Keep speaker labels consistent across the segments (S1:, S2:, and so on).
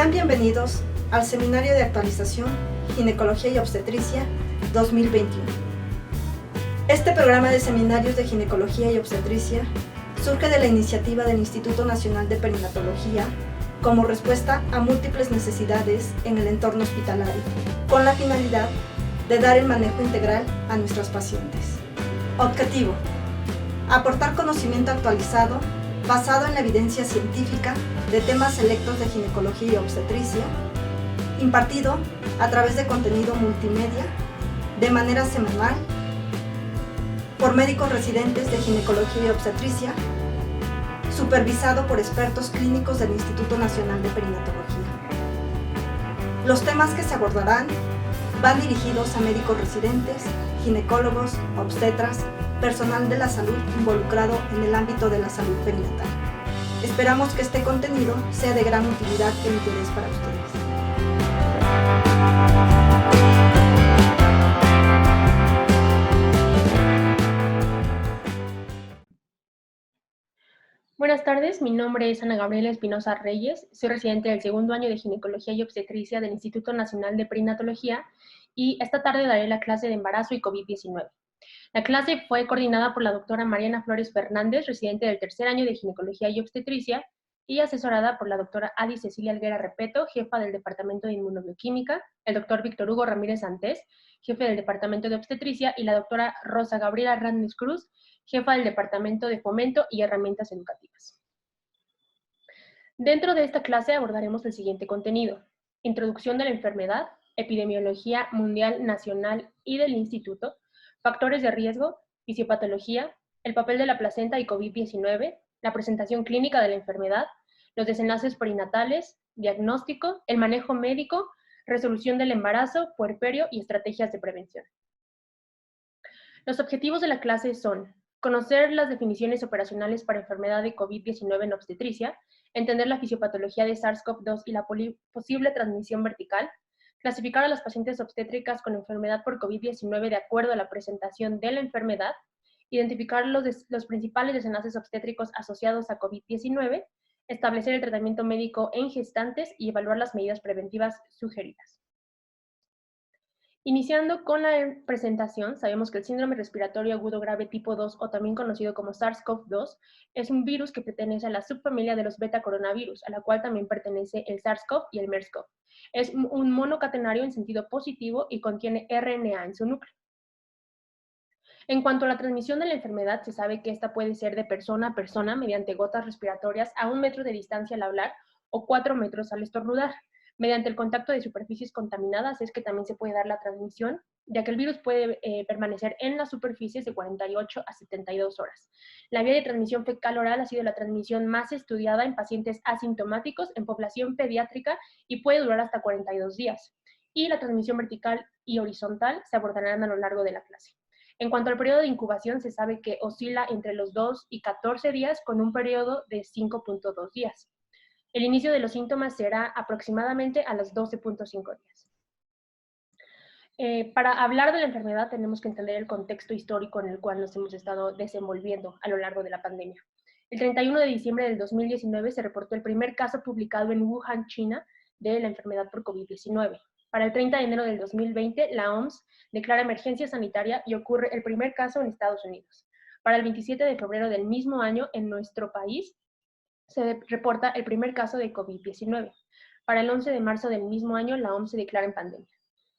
S1: Sean bienvenidos al Seminario de Actualización Ginecología y Obstetricia 2021. Este programa de seminarios de ginecología y obstetricia surge de la iniciativa del Instituto Nacional de Perinatología como respuesta a múltiples necesidades en el entorno hospitalario, con la finalidad de dar el manejo integral a nuestros pacientes. Objetivo: aportar conocimiento actualizado basado en la evidencia científica de temas selectos de ginecología y obstetricia, impartido a través de contenido multimedia de manera semanal por médicos residentes de ginecología y obstetricia, supervisado por expertos clínicos del Instituto Nacional de Perinatología. Los temas que se abordarán van dirigidos a médicos residentes, ginecólogos, obstetras, personal de la salud involucrado en el ámbito de la salud perinatal. Esperamos que este contenido sea de gran utilidad e interés para ustedes.
S2: Buenas tardes, mi nombre es Ana Gabriela Espinosa Reyes, soy residente del segundo año de Ginecología y Obstetricia del Instituto Nacional de Perinatología y esta tarde daré la clase de embarazo y COVID-19. La clase fue coordinada por la doctora Mariana Flores Fernández, residente del tercer año de Ginecología y Obstetricia, y asesorada por la doctora Adi Cecilia Alguera Repeto, jefa del Departamento de Inmunobioquímica, el doctor Víctor Hugo Ramírez Antés, jefe del Departamento de Obstetricia, y la doctora Rosa Gabriela Randes Cruz, jefa del Departamento de Fomento y Herramientas Educativas. Dentro de esta clase abordaremos el siguiente contenido: introducción de la enfermedad, epidemiología mundial, nacional y del instituto, factores de riesgo, fisiopatología, el papel de la placenta y COVID-19, la presentación clínica de la enfermedad, los desenlaces perinatales, diagnóstico, el manejo médico, resolución del embarazo, puerperio y estrategias de prevención. Los objetivos de la clase son: conocer las definiciones operacionales para enfermedad de COVID-19 en obstetricia, entender la fisiopatología de SARS-CoV-2 y la posible transmisión vertical, clasificar a las pacientes obstétricas con enfermedad por COVID-19 de acuerdo a la presentación de la enfermedad, identificar los principales desenlaces obstétricos asociados a COVID-19, establecer el tratamiento médico en gestantes y evaluar las medidas preventivas sugeridas. Iniciando con la presentación, sabemos que el síndrome respiratorio agudo grave tipo 2, o también conocido como SARS-CoV-2, es un virus que pertenece a la subfamilia de los beta-coronavirus, a la cual también pertenece el SARS-CoV y el MERS-CoV. Es un monocatenario en sentido positivo y contiene RNA en su núcleo. En cuanto a la transmisión de la enfermedad, se sabe que esta puede ser de persona a persona mediante gotas respiratorias a 1 metro de distancia al hablar o 4 metros al estornudar. Mediante el contacto de superficies contaminadas es que también se puede dar la transmisión, ya que el virus puede permanecer en las superficies de 48 a 72 horas. La vía de transmisión fecal-oral ha sido la transmisión más estudiada en pacientes asintomáticos en población pediátrica y puede durar hasta 42 días. Y la transmisión vertical y horizontal se abordarán a lo largo de la clase. En cuanto al periodo de incubación, se sabe que oscila entre los 2 y 14 días con un periodo de 5.2 días. El inicio de los síntomas será aproximadamente a los 12.5 días. Para hablar de la enfermedad tenemos que entender el contexto histórico en el cual nos hemos estado desenvolviendo a lo largo de la pandemia. El 31 de diciembre del 2019 se reportó el primer caso publicado en Wuhan, China, de la enfermedad por COVID-19. Para el 30 de enero del 2020, la OMS declara emergencia sanitaria y ocurre el primer caso en Estados Unidos. Para el 27 de febrero del mismo año, en nuestro país, se reporta el primer caso de COVID-19. Para el 11 de marzo del mismo año, la OMS se declara en pandemia.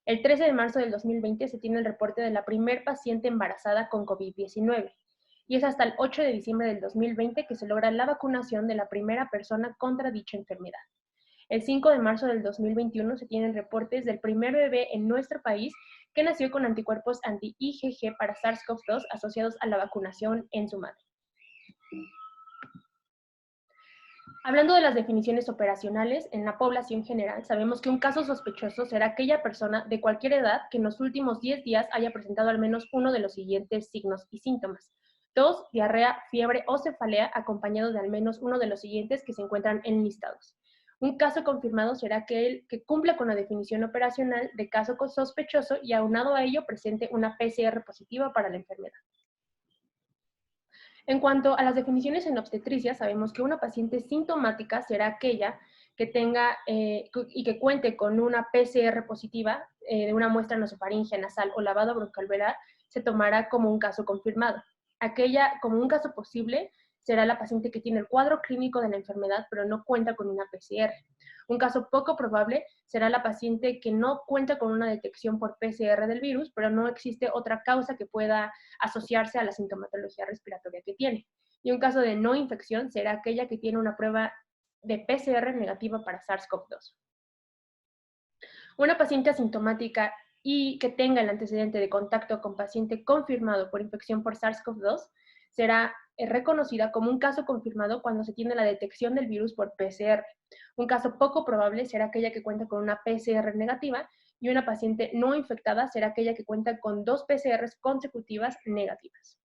S2: El 13 de marzo del 2020 se tiene el reporte de la primer paciente embarazada con COVID-19. Y es hasta el 8 de diciembre del 2020 que se logra la vacunación de la primera persona contra dicha enfermedad. El 5 de marzo del 2021 se tienen reportes del primer bebé en nuestro país que nació con anticuerpos anti-IgG para SARS-CoV-2 asociados a la vacunación en su madre. Hablando de las definiciones operacionales, en la población general sabemos que un caso sospechoso será aquella persona de cualquier edad que en los últimos 10 días haya presentado al menos uno de los siguientes signos y síntomas: tos, diarrea, fiebre o cefalea, acompañado de al menos uno de los siguientes que se encuentran enlistados. Un caso confirmado será aquel que cumpla con la definición operacional de caso sospechoso y aunado a ello presente una PCR positiva para la enfermedad. En cuanto a las definiciones en obstetricia, sabemos que una paciente sintomática será aquella que tenga y que cuente con una PCR positiva de una muestra nasofaringea, nasal o lavado broncoalveolar, se tomará como un caso confirmado. Aquella como un caso posible será la paciente que tiene el cuadro clínico de la enfermedad, pero no cuenta con una PCR. Un caso poco probable será la paciente que no cuenta con una detección por PCR del virus, pero no existe otra causa que pueda asociarse a la sintomatología respiratoria que tiene. Y un caso de no infección será aquella que tiene una prueba de PCR negativa para SARS-CoV-2. Una paciente asintomática y que tenga el antecedente de contacto con paciente confirmado por infección por SARS-CoV-2 será reconocida como un caso confirmado cuando se tiene la detección del virus por PCR. Un caso poco probable será aquella que cuenta con una PCR negativa y una paciente no infectada será aquella que cuenta con 2 PCRs consecutivas negativas.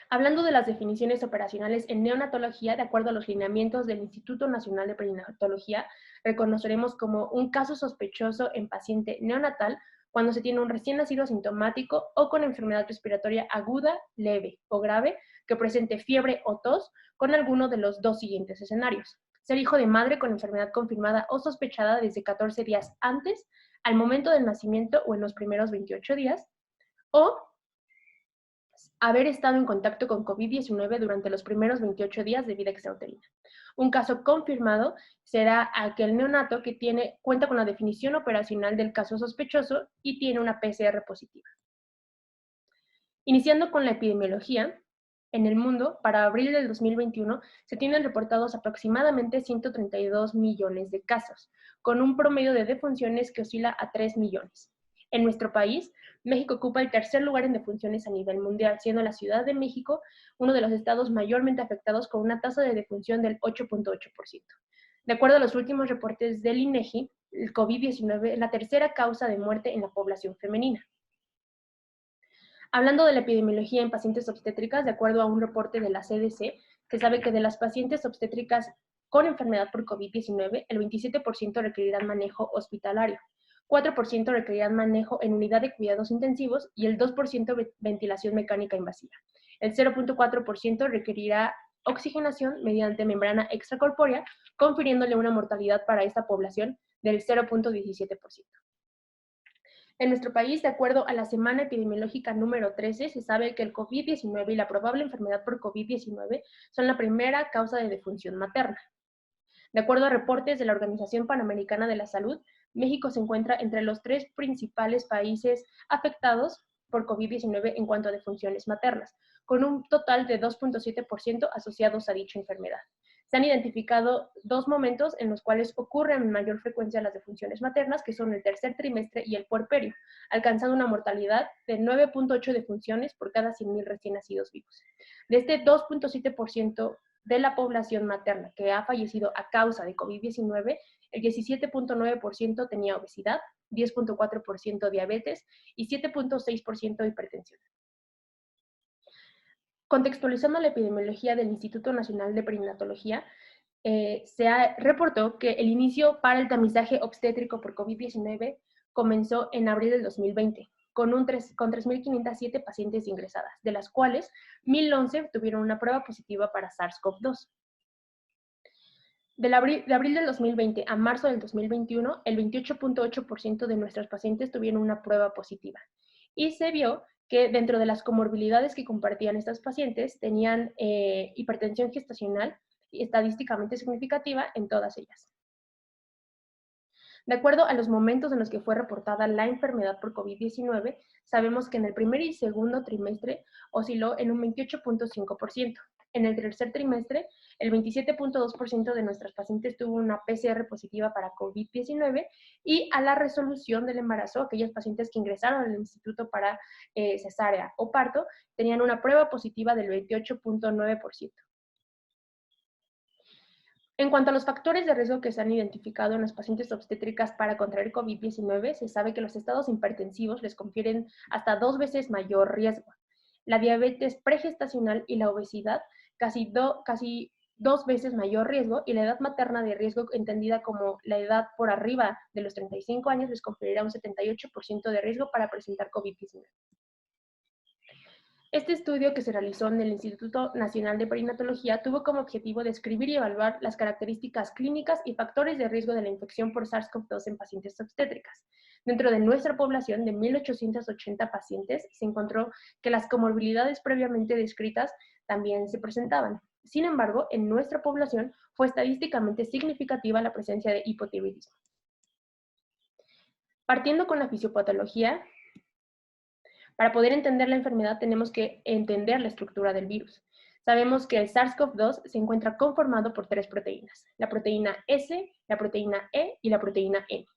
S2: Hablando de las definiciones operacionales en neonatología, de acuerdo a los lineamientos del Instituto Nacional de Perinatología, reconoceremos como un caso sospechoso en paciente neonatal cuando se tiene un recién nacido asintomático o con enfermedad respiratoria aguda, leve o grave que presente fiebre o tos con alguno de los dos siguientes escenarios. Ser hijo de madre con enfermedad confirmada o sospechada desde 14 días antes, al momento del nacimiento o en los primeros 28 días, o haber estado en contacto con COVID-19 durante los primeros 28 días de vida extrauterina. Un caso confirmado será aquel neonato que cuenta con la definición operacional del caso sospechoso y tiene una PCR positiva. Iniciando con la epidemiología, en el mundo, para abril del 2021, se tienen reportados aproximadamente 132 millones de casos, con un promedio de defunciones que oscila a 3 millones. En nuestro país, México ocupa el tercer lugar en defunciones a nivel mundial, siendo la Ciudad de México uno de los estados mayormente afectados con una tasa de defunción del 8.8%. De acuerdo a los últimos reportes del INEGI, el COVID-19 es la tercera causa de muerte en la población femenina. Hablando de la epidemiología en pacientes obstétricas, de acuerdo a un reporte de la CDC, se sabe que de las pacientes obstétricas con enfermedad por COVID-19, el 27% requerirán manejo hospitalario, 4% requerirán manejo en unidad de cuidados intensivos y el 2% ventilación mecánica invasiva. El 0.4% requerirá oxigenación mediante membrana extracorpórea, confiriéndole una mortalidad para esta población del 0.17%. En nuestro país, de acuerdo a la Semana Epidemiológica número 13, se sabe que el COVID-19 y la probable enfermedad por COVID-19 son la primera causa de defunción materna. De acuerdo a reportes de la Organización Panamericana de la Salud, México se encuentra entre los 3 principales países afectados por COVID-19 en cuanto a defunciones maternas, con un total de 2.7% asociados a dicha enfermedad. Se han identificado 2 momentos en los cuales ocurren en mayor frecuencia las defunciones maternas, que son el tercer trimestre y el puerperio, alcanzando una mortalidad de 9.8 defunciones por cada 100,000 recién nacidos vivos. De este 2.7% de la población materna que ha fallecido a causa de COVID-19, el 17.9% tenía obesidad, 10.4% diabetes y 7.6% hipertensión. Contextualizando la epidemiología del Instituto Nacional de Perinatología, reportó que el inicio para el tamizaje obstétrico por COVID-19 comenzó en abril del 2020, con 3.507 pacientes ingresadas, de las cuales 1.011 tuvieron una prueba positiva para SARS-CoV-2. De abril del 2020 a marzo del 2021, el 28.8% de nuestros pacientes tuvieron una prueba positiva. Y se vio que dentro de las comorbilidades que compartían estas pacientes tenían hipertensión gestacional y estadísticamente significativa en todas ellas. De acuerdo a los momentos en los que fue reportada la enfermedad por COVID-19, sabemos que en el primer y segundo trimestre osciló en un 28.5%. En el tercer trimestre, el 27.2% de nuestras pacientes tuvo una PCR positiva para COVID-19 y a la resolución del embarazo, aquellas pacientes que ingresaron al instituto para cesárea o parto, tenían una prueba positiva del 28.9%. En cuanto a los factores de riesgo que se han identificado en las pacientes obstétricas para contraer COVID-19, se sabe que los estados hipertensivos les confieren hasta 2 veces mayor riesgo. La diabetes pregestacional y la obesidad casi 2 veces mayor riesgo, y la edad materna de riesgo, entendida como la edad por arriba de los 35 años, les conferirá un 78% de riesgo para presentar COVID-19. Este estudio que se realizó en el Instituto Nacional de Perinatología tuvo como objetivo describir y evaluar las características clínicas y factores de riesgo de la infección por SARS-CoV-2 en pacientes obstétricas. Dentro de nuestra población de 1.880 pacientes, se encontró que las comorbilidades previamente descritas también se presentaban. Sin embargo, en nuestra población fue estadísticamente significativa la presencia de hipotiroidismo. Partiendo con la fisiopatología, para poder entender la enfermedad tenemos que entender la estructura del virus. Sabemos que el SARS-CoV-2 se encuentra conformado por 3 proteínas, la proteína S, la proteína E y la proteína N.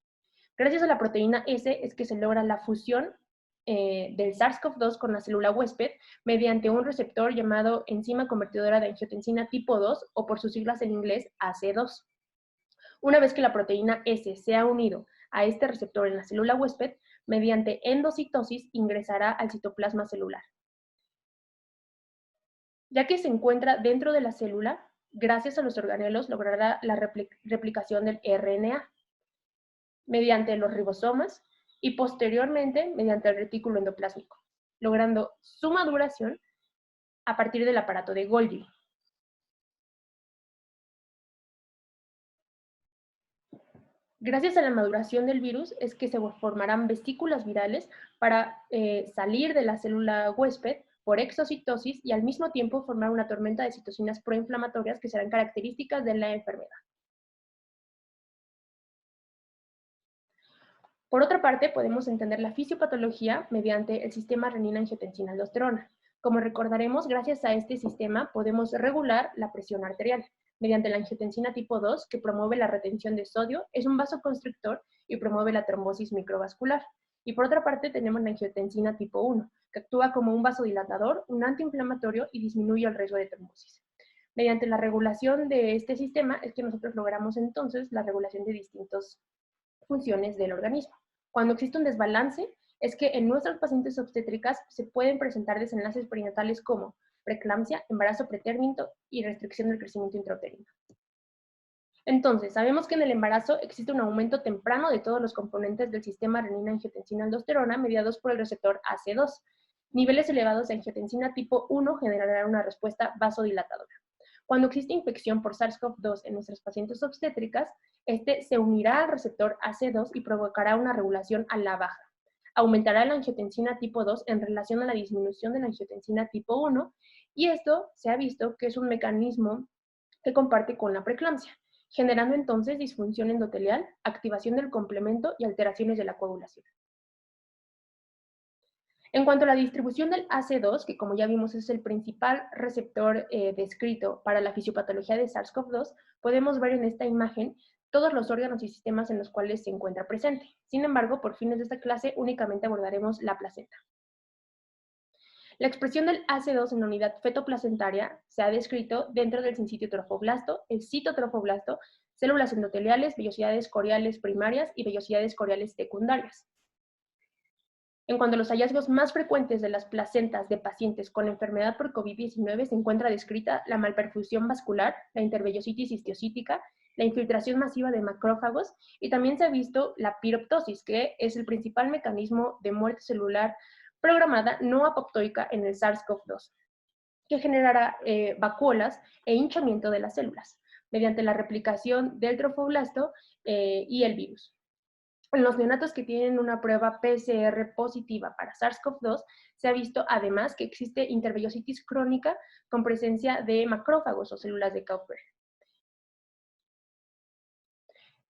S2: Gracias a la proteína S es que se logra la fusión del SARS-CoV-2 con la célula huésped mediante un receptor llamado enzima convertidora de angiotensina tipo 2 o por sus siglas en inglés AC2. Una vez que la proteína S se ha unido a este receptor en la célula huésped, mediante endocitosis ingresará al citoplasma celular. Ya que se encuentra dentro de la célula, gracias a los organelos logrará la replicación del RNA mediante los ribosomas y posteriormente mediante el retículo endoplásmico, logrando su maduración a partir del aparato de Golgi. Gracias a la maduración del virus es que se formarán vesículas virales para salir de la célula huésped por exocitosis y al mismo tiempo formar una tormenta de citocinas proinflamatorias que serán características de la enfermedad. Por otra parte, podemos entender la fisiopatología mediante el sistema renina-angiotensina-aldosterona. Como recordaremos, gracias a este sistema podemos regular la presión arterial. Mediante la angiotensina tipo 2, que promueve la retención de sodio, es un vasoconstrictor y promueve la trombosis microvascular. Y por otra parte tenemos la angiotensina tipo 1, que actúa como un vasodilatador, un antiinflamatorio y disminuye el riesgo de trombosis. Mediante la regulación de este sistema es que nosotros logramos entonces la regulación de distintas funciones del organismo. Cuando existe un desbalance, es que en nuestras pacientes obstétricas se pueden presentar desenlaces perinatales como preeclampsia, embarazo pretérmino y restricción del crecimiento intrauterino. Entonces, sabemos que en el embarazo existe un aumento temprano de todos los componentes del sistema renina-angiotensina-aldosterona mediados por el receptor AC2. Niveles elevados de angiotensina tipo 1 generarán una respuesta vasodilatadora. Cuando existe infección por SARS-CoV-2 en nuestras pacientes obstétricas, este se unirá al receptor AC2 y provocará una regulación a la baja. Aumentará la angiotensina tipo 2 en relación a la disminución de la angiotensina tipo 1 y esto se ha visto que es un mecanismo que comparte con la preeclampsia, generando entonces disfunción endotelial, activación del complemento y alteraciones de la coagulación. En cuanto a la distribución del AC2, que como ya vimos es el principal receptor descrito para la fisiopatología de SARS-CoV-2, podemos ver en esta imagen todos los órganos y sistemas en los cuales se encuentra presente. Sin embargo, por fines de esta clase únicamente abordaremos la placenta. La expresión del AC2 en la unidad fetoplacentaria se ha descrito dentro del sinsitio trofoblasto, el citotrofoblasto, células endoteliales, vellosidades coriales primarias y vellosidades coriales secundarias. En cuanto a los hallazgos más frecuentes de las placentas de pacientes con enfermedad por COVID-19, se encuentra descrita la malperfusión vascular, la intervellositis histiocítica, la infiltración masiva de macrófagos y también se ha visto la piroptosis, que es el principal mecanismo de muerte celular programada no apoptóica en el SARS-CoV-2, que generará vacuolas e hinchamiento de las células mediante la replicación del trofoblasto y el virus. En los neonatos que tienen una prueba PCR positiva para SARS-CoV-2, se ha visto además que existe intervellositis crónica con presencia de macrófagos o células de Kauper.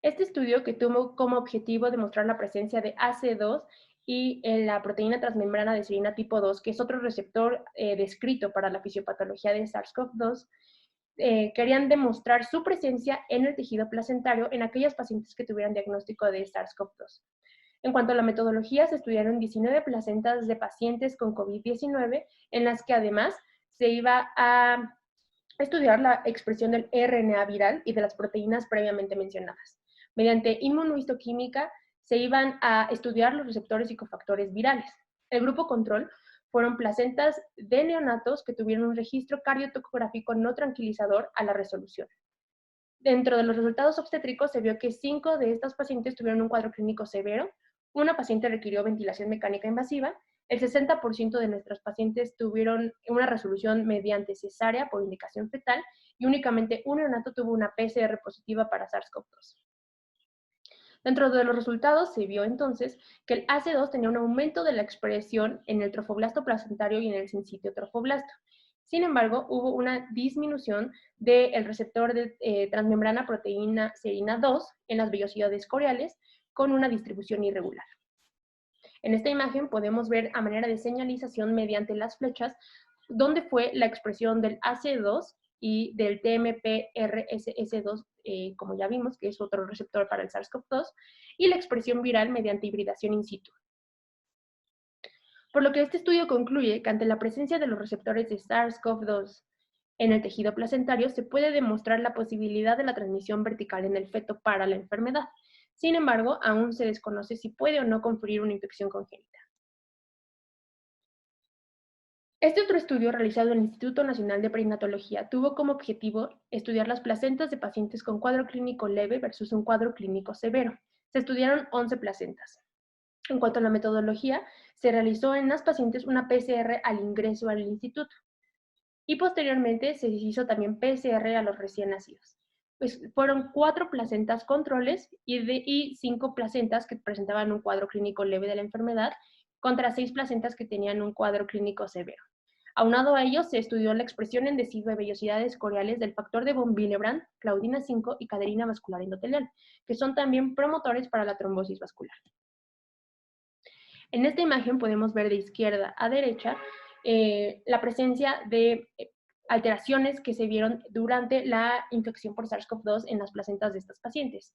S2: Este estudio, que tuvo como objetivo demostrar la presencia de AC2 y en la proteína transmembrana de serina tipo 2, que es otro receptor descrito para la fisiopatología de SARS-CoV-2, querían demostrar su presencia en el tejido placentario en aquellas pacientes que tuvieran diagnóstico de SARS-CoV-2. En cuanto a la metodología, se estudiaron 19 placentas de pacientes con COVID-19, en las que además se iba a estudiar la expresión del RNA viral y de las proteínas previamente mencionadas. Mediante inmunohistoquímica se iban a estudiar los receptores y cofactores virales. El grupo control fueron placentas de neonatos que tuvieron un registro cardiotocográfico no tranquilizador a la resolución. Dentro de los resultados obstétricos se vio que 5 de estas pacientes tuvieron un cuadro clínico severo, una paciente requirió ventilación mecánica invasiva El 60% de nuestros pacientes tuvieron una resolución mediante cesárea por indicación fetal y únicamente un neonato tuvo una PCR positiva para SARS-CoV-2. Dentro de los resultados se vio entonces que el AC2 tenía un aumento de la expresión en el trofoblasto placentario y en el sincitio trofoblasto. Sin embargo, hubo una disminución del receptor de transmembrana proteína serina 2 en las vellosidades coreales con una distribución irregular. En esta imagen podemos ver a manera de señalización mediante las flechas dónde fue la expresión del AC2 y del TMPRSS2, como ya vimos, que es otro receptor para el SARS-CoV-2, y la expresión viral mediante hibridación in situ. Por lo que este estudio concluye que ante la presencia de los receptores de SARS-CoV-2 en el tejido placentario, se puede demostrar la posibilidad de la transmisión vertical en el feto para la enfermedad. Sin embargo, aún se desconoce si puede o no conferir una infección congénita. Este otro estudio realizado en el Instituto Nacional de Perinatología tuvo como objetivo estudiar las placentas de pacientes con cuadro clínico leve versus un cuadro clínico severo. Se estudiaron 11 placentas. En cuanto a la metodología, se realizó en las pacientes una PCR al ingreso al instituto y posteriormente se hizo también PCR a los recién nacidos. Pues fueron 4 placentas controles y 5 placentas que presentaban un cuadro clínico leve de la enfermedad contra 6 placentas que tenían un cuadro clínico severo. Aunado a ello, se estudió la expresión en deciduo de vellosidades coreales del factor de von Willebrand, claudina 5 y caderina vascular endotelial, que son también promotores para la trombosis vascular. En esta imagen podemos ver de izquierda a derecha la presencia de alteraciones que se vieron durante la infección por SARS-CoV-2 en las placentas de estas pacientes.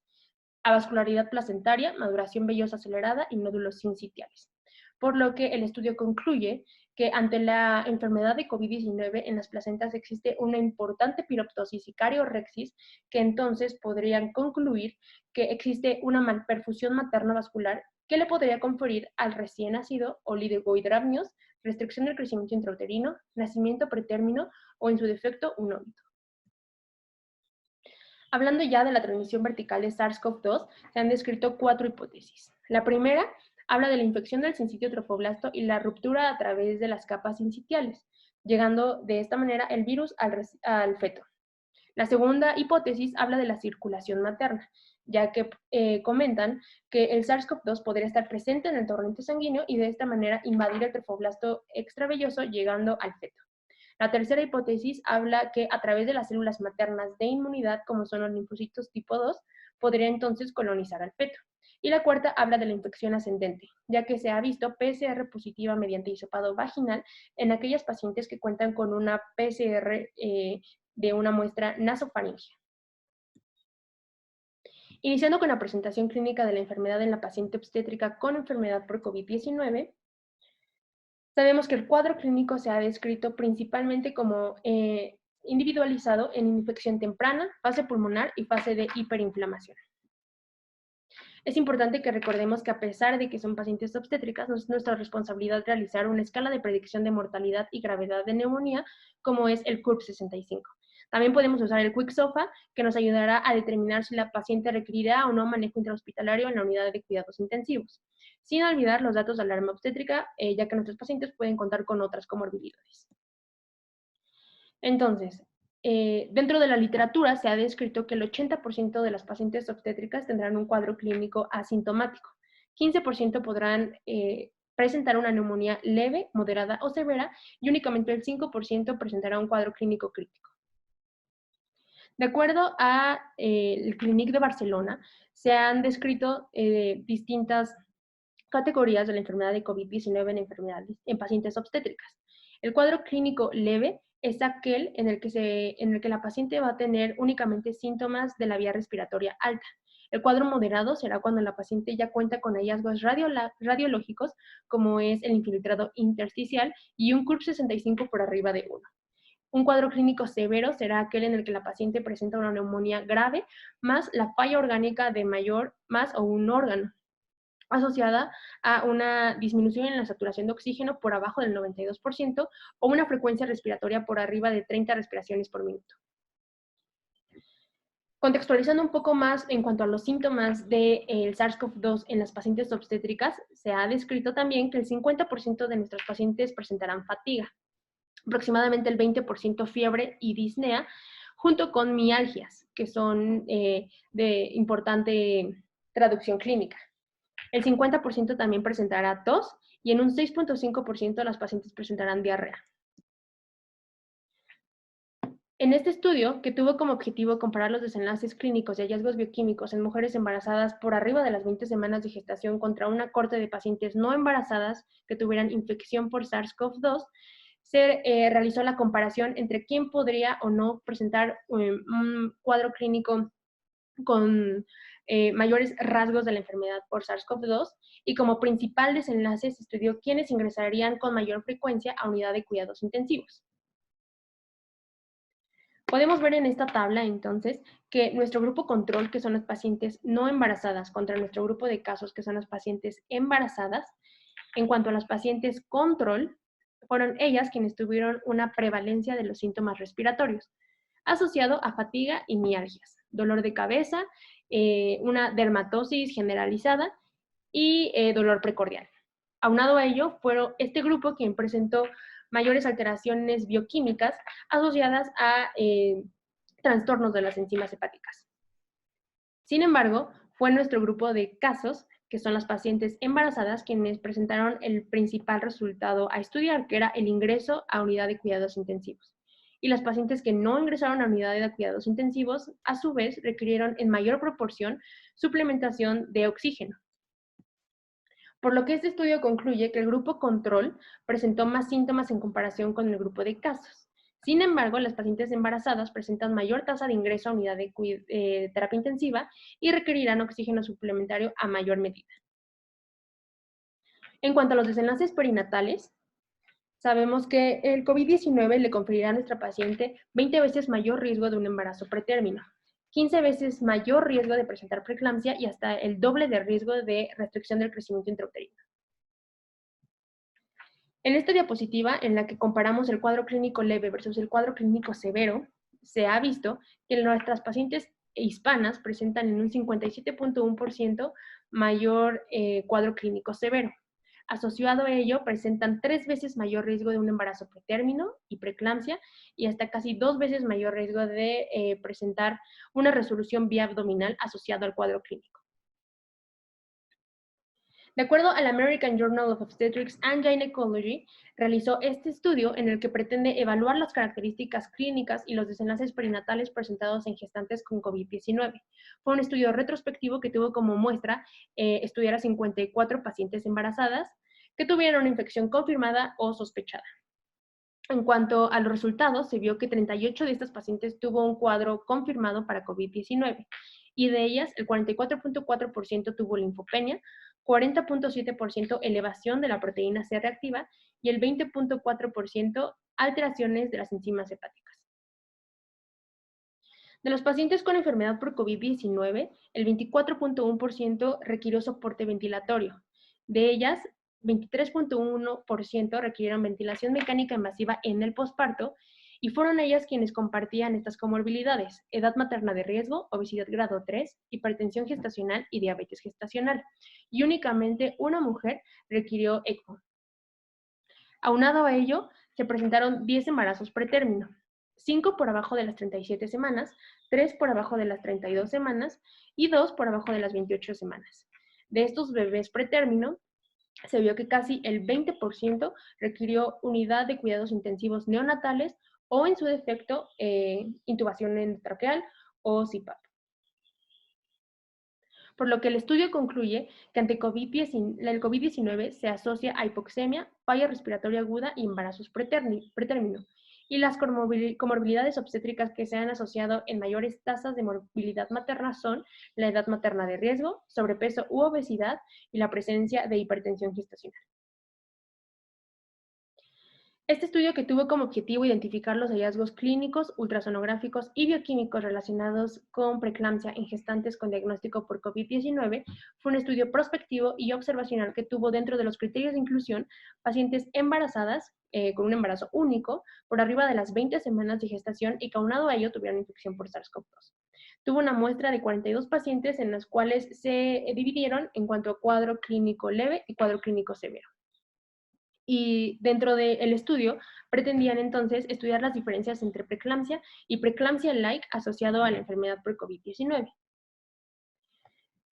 S2: Avascularidad placentaria, maduración vellosa acelerada y nódulos sincitiales. Por lo que el estudio concluye que ante la enfermedad de COVID-19 en las placentas existe una importante piroptosis y cariorrexis que entonces podrían concluir que existe una malperfusión materna vascular que le podría conferir al recién nacido oligohidramnios, restricción del crecimiento intrauterino, nacimiento pretérmino o en su defecto un óbito. Hablando ya de la transmisión vertical de SARS-CoV-2, se han descrito 4 hipótesis. La primera habla de la infección del sincitio trofoblasto y la ruptura a través de las capas sincitiales, llegando de esta manera el virus al feto. La segunda hipótesis habla de la circulación materna, ya que comentan que el SARS-CoV-2 podría estar presente en el torrente sanguíneo y de esta manera invadir el trofoblasto extravelloso llegando al feto. La tercera hipótesis habla que a través de las células maternas de inmunidad, como son los linfocitos tipo 2, podría entonces colonizar al feto. Y la cuarta habla de la infección ascendente, ya que se ha visto PCR positiva mediante hisopado vaginal en aquellas pacientes que cuentan con una PCR de una muestra nasofaringea. Iniciando con la presentación clínica de la enfermedad en la paciente obstétrica con enfermedad por COVID-19, sabemos que el cuadro clínico se ha descrito principalmente como individualizado en infección temprana, fase pulmonar y fase de hiperinflamación. Es importante que recordemos que a pesar de que son pacientes obstétricas, no es nuestra responsabilidad realizar una escala de predicción de mortalidad y gravedad de neumonía, como es el CURB-65. También podemos usar el QuickSOFA, que nos ayudará a determinar si la paciente requerirá o no manejo intrahospitalario en la unidad de cuidados intensivos. Sin olvidar los datos de alarma obstétrica, ya que nuestros pacientes pueden contar con otras comorbilidades. Entonces, dentro de la literatura se ha descrito que el 80% de las pacientes obstétricas tendrán un cuadro clínico asintomático. 15% podrán presentar una neumonía leve, moderada o severa y únicamente el 5% presentará un cuadro clínico crítico. De acuerdo a el Clínic de Barcelona, se han descrito distintas categorías de la enfermedad de COVID-19 en pacientes obstétricas. El cuadro clínico leve es aquel en el que la paciente va a tener únicamente síntomas de la vía respiratoria alta. El cuadro moderado será cuando la paciente ya cuenta con hallazgos radiológicos, como es el infiltrado intersticial y un CURB-65 por arriba de 1. Un cuadro clínico severo será aquel en el que la paciente presenta una neumonía grave más la falla orgánica de mayor más o un órgano, asociada a una disminución en la saturación de oxígeno por abajo del 92% o una frecuencia respiratoria por arriba de 30 respiraciones por minuto. Contextualizando un poco más en cuanto a los síntomas del SARS-CoV-2 en las pacientes obstétricas, se ha descrito también que el 50% de nuestros pacientes presentarán fatiga, aproximadamente el 20% fiebre y disnea, junto con mialgias, que son de importante traducción clínica. El 50% también presentará tos y en un 6.5% las pacientes presentarán diarrea. En este estudio, que tuvo como objetivo comparar los desenlaces clínicos y hallazgos bioquímicos en mujeres embarazadas por arriba de las 20 semanas de gestación contra una corte de pacientes no embarazadas que tuvieran infección por SARS-CoV-2, se realizó la comparación entre quién podría o no presentar un cuadro clínico con mayores rasgos de la enfermedad por SARS-CoV-2 y como principal desenlace se estudió quiénes ingresarían con mayor frecuencia a unidad de cuidados intensivos. Podemos ver en esta tabla, entonces, que nuestro grupo control, que son las pacientes no embarazadas, contra nuestro grupo de casos, que son las pacientes embarazadas, en cuanto a las pacientes control, fueron ellas quienes tuvieron una prevalencia de los síntomas respiratorios, asociado a fatiga y mialgias, dolor de cabeza, una dermatosis generalizada y dolor precordial. Aunado a ello, fue este grupo quien presentó mayores alteraciones bioquímicas asociadas a trastornos de las enzimas hepáticas. Sin embargo, fue nuestro grupo de casos, que son las pacientes embarazadas, quienes presentaron el principal resultado a estudiar, que era el ingreso a unidad de cuidados intensivos. Y las pacientes que no ingresaron a unidad de cuidados intensivos, a su vez, requirieron en mayor proporción suplementación de oxígeno. Por lo que este estudio concluye que el grupo control presentó más síntomas en comparación con el grupo de casos. Sin embargo, las pacientes embarazadas presentan mayor tasa de ingreso a unidad de terapia intensiva y requerirán oxígeno suplementario a mayor medida. En cuanto a los desenlaces perinatales, sabemos que el COVID-19 le conferirá a nuestra paciente 20 veces mayor riesgo de un embarazo pretérmino, 15 veces mayor riesgo de presentar preeclampsia y hasta el doble de riesgo de restricción del crecimiento intrauterino. En esta diapositiva, en la que comparamos el cuadro clínico leve versus el cuadro clínico severo, se ha visto que nuestras pacientes hispanas presentan en un 57.1% mayor cuadro clínico severo. Asociado a ello, presentan 3 veces mayor riesgo de un embarazo pretérmino y preeclampsia y hasta casi 2 veces mayor riesgo de presentar una resolución vía abdominal asociado al cuadro clínico. De acuerdo al American Journal of Obstetrics and Gynecology, realizó este estudio en el que pretende evaluar las características clínicas y los desenlaces perinatales presentados en gestantes con COVID-19. Fue un estudio retrospectivo que tuvo como muestra estudiar a 54 pacientes embarazadas que tuvieron una infección confirmada o sospechada. En cuanto a los resultados, se vio que 38 de estas pacientes tuvo un cuadro confirmado para COVID-19 y de ellas el 44.4% tuvo linfopenia, 40.7% elevación de la proteína C reactiva y el 20.4% alteraciones de las enzimas hepáticas. De los pacientes con enfermedad por COVID-19, el 24.1% requirió soporte ventilatorio. De ellas, 23.1% requirieron ventilación mecánica invasiva en el posparto y fueron ellas quienes compartían estas comorbilidades: edad materna de riesgo, obesidad grado 3, hipertensión gestacional y diabetes gestacional. Y únicamente una mujer requirió ECMO. Aunado a ello, se presentaron 10 embarazos pretérmino, 5 por abajo de las 37 semanas, 3 por abajo de las 32 semanas y 2 por abajo de las 28 semanas. De estos bebés pretérmino, se vio que casi el 20% requirió unidad de cuidados intensivos neonatales o, en su defecto, intubación endotraqueal o CPAP. Por lo que el estudio concluye que ante el COVID-19 se asocia a hipoxemia, falla respiratoria aguda y embarazos pretérmino. Y las comorbilidades obstétricas que se han asociado en mayores tasas de morbilidad materna son la edad materna de riesgo, sobrepeso u obesidad y la presencia de hipertensión gestacional. Este estudio, que tuvo como objetivo identificar los hallazgos clínicos, ultrasonográficos y bioquímicos relacionados con preeclampsia en gestantes con diagnóstico por COVID-19, fue un estudio prospectivo y observacional que tuvo dentro de los criterios de inclusión pacientes embarazadas con un embarazo único por arriba de las 20 semanas de gestación y que aunado a ello tuvieron infección por SARS-CoV-2. Tuvo una muestra de 42 pacientes en las cuales se dividieron en cuanto a cuadro clínico leve y cuadro clínico severo. Y dentro del estudio pretendían entonces estudiar las diferencias entre preeclampsia y preeclampsia-like asociado a la enfermedad por COVID-19.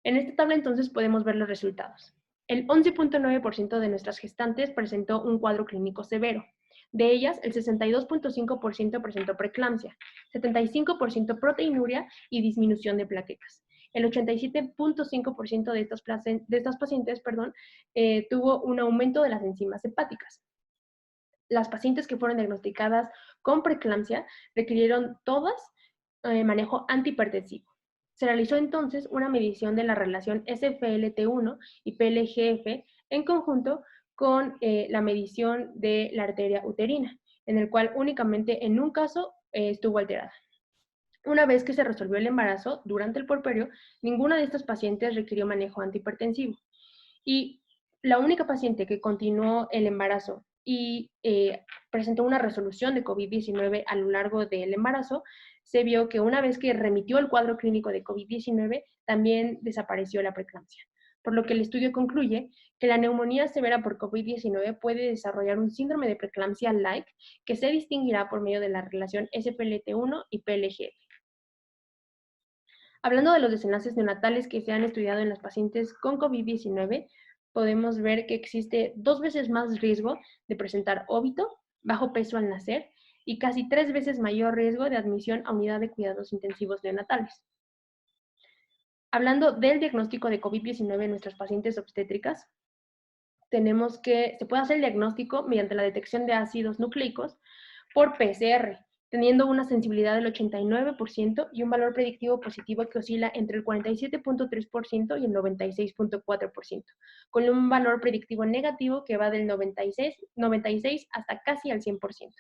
S2: En esta tabla entonces podemos ver los resultados. El 11.9% de nuestras gestantes presentó un cuadro clínico severo. De ellas, el 62.5% presentó preeclampsia, 75% proteinuria y disminución de plaquetas. El 87.5% de estas pacientes tuvo un aumento de las enzimas hepáticas. Las pacientes que fueron diagnosticadas con preeclampsia requirieron todas manejo antihipertensivo. Se realizó entonces una medición de la relación SFLT1 y PLGF en conjunto con la medición de la arteria uterina, en el cual únicamente en un caso estuvo alterada. Una vez que se resolvió el embarazo, durante el puerperio, ninguna de estas pacientes requirió manejo antihipertensivo. Y la única paciente que continuó el embarazo y presentó una resolución de COVID-19 a lo largo del embarazo, se vio que una vez que remitió el cuadro clínico de COVID-19, también desapareció la preeclampsia. Por lo que el estudio concluye que la neumonía severa por COVID-19 puede desarrollar un síndrome de preeclampsia-like que se distinguirá por medio de la relación SPLT1 y PLGF. Hablando de los desenlaces neonatales que se han estudiado en las pacientes con COVID-19, podemos ver que existe 2 veces más riesgo de presentar óbito, bajo peso al nacer y casi 3 veces mayor riesgo de admisión a unidad de cuidados intensivos neonatales. Hablando del diagnóstico de COVID-19 en nuestras pacientes obstétricas, tenemos que se puede hacer el diagnóstico mediante la detección de ácidos nucleicos por PCR, teniendo una sensibilidad del 89% y un valor predictivo positivo que oscila entre el 47.3% y el 96.4%, con un valor predictivo negativo que va del 96 hasta casi al 100%.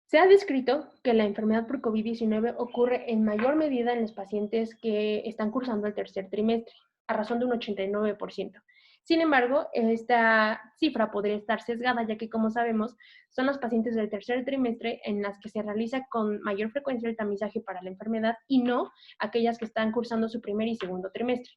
S2: Se ha descrito que la enfermedad por COVID-19 ocurre en mayor medida en los pacientes que están cursando el tercer trimestre, a razón de un 89%. Sin embargo, esta cifra podría estar sesgada, ya que, como sabemos, son los pacientes del tercer trimestre en las que se realiza con mayor frecuencia el tamizaje para la enfermedad y no aquellas que están cursando su primer y segundo trimestre.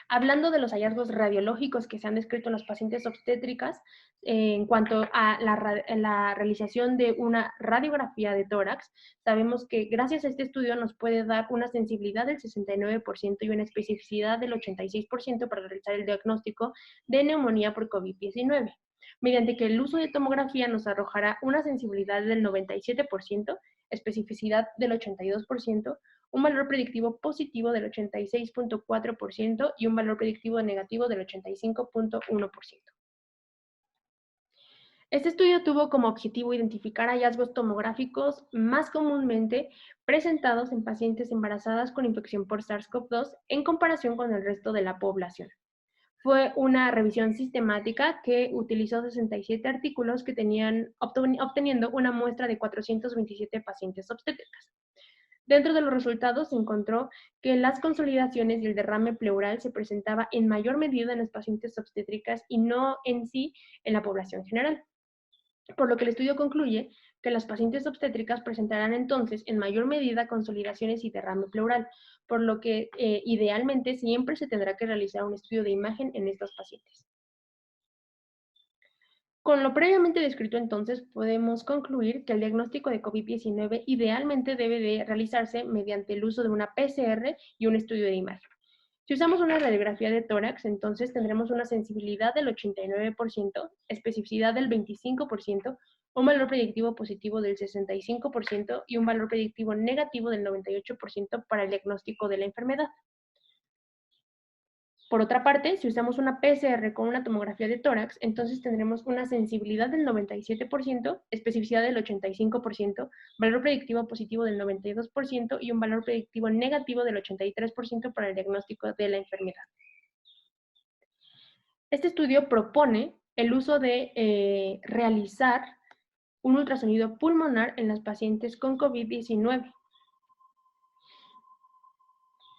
S2: Hablando de los hallazgos radiológicos que se han descrito en las pacientes obstétricas, en cuanto a la realización de una radiografía de tórax, sabemos que gracias a este estudio nos puede dar una sensibilidad del 69% y una especificidad del 86% para realizar el diagnóstico de neumonía por COVID-19, mediante que el uso de tomografía nos arrojará una sensibilidad del 97%, especificidad del 82%, un valor predictivo positivo del 86.4% y un valor predictivo negativo del 85.1%. Este estudio tuvo como objetivo identificar hallazgos tomográficos más comúnmente presentados en pacientes embarazadas con infección por SARS-CoV-2 en comparación con el resto de la población. Fue una revisión sistemática que utilizó 67 artículos que tenían obteniendo una muestra de 427 pacientes obstétricas. Dentro de los resultados se encontró que las consolidaciones y el derrame pleural se presentaba en mayor medida en las pacientes obstétricas y no en sí en la población general. Por lo que el estudio concluye que las pacientes obstétricas presentarán entonces en mayor medida consolidaciones y derrame pleural, por lo que idealmente siempre se tendrá que realizar un estudio de imagen en estas pacientes. Con lo previamente descrito entonces, podemos concluir que el diagnóstico de COVID-19 idealmente debe de realizarse mediante el uso de una PCR y un estudio de imagen. Si usamos una radiografía de tórax, entonces tendremos una sensibilidad del 89%, especificidad del 25%, un valor predictivo positivo del 65% y un valor predictivo negativo del 98% para el diagnóstico de la enfermedad. Por otra parte, si usamos una PCR con una tomografía de tórax, entonces tendremos una sensibilidad del 97%, especificidad del 85%, valor predictivo positivo del 92% y un valor predictivo negativo del 83% para el diagnóstico de la enfermedad. Este estudio propone el uso de realizar un ultrasonido pulmonar en las pacientes con COVID-19.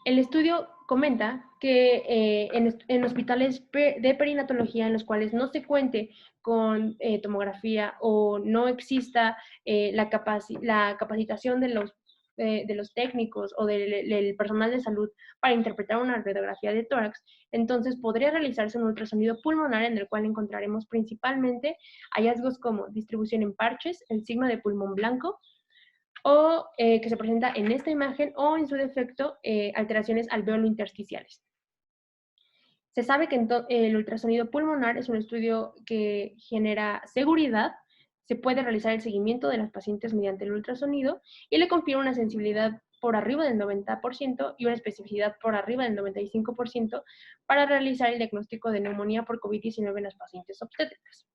S2: El estudio comenta que en hospitales de perinatología en los cuales no se cuente con tomografía o no exista la capacitación de los técnicos o del personal de salud para interpretar una radiografía de tórax, entonces podría realizarse un ultrasonido pulmonar en el cual encontraremos principalmente hallazgos como distribución en parches, el signo de pulmón blanco, o que se presenta en esta imagen, o en su defecto, alteraciones alveolo-intersticiales. Se sabe que el ultrasonido pulmonar es un estudio que genera seguridad, se puede realizar el seguimiento de las pacientes mediante el ultrasonido y le confiere una sensibilidad por arriba del 90% y una especificidad por arriba del 95% para realizar el diagnóstico de neumonía por COVID-19 en las pacientes obstétricas.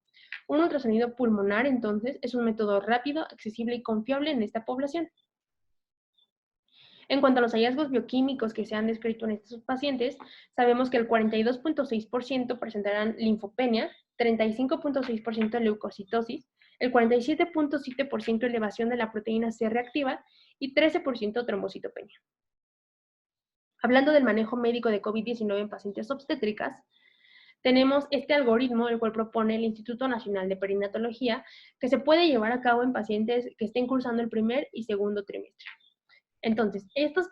S2: Un ultrasonido pulmonar, entonces, es un método rápido, accesible y confiable en esta población. En cuanto a los hallazgos bioquímicos que se han descrito en estos pacientes, sabemos que el 42.6% presentarán linfopenia, 35.6% leucocitosis, el 47.7% elevación de la proteína C reactiva y 13% trombocitopenia. Hablando del manejo médico de COVID-19 en pacientes obstétricas, tenemos este algoritmo, el cual propone el Instituto Nacional de Perinatología, que se puede llevar a cabo en pacientes que estén cursando el primer y segundo trimestre. Entonces,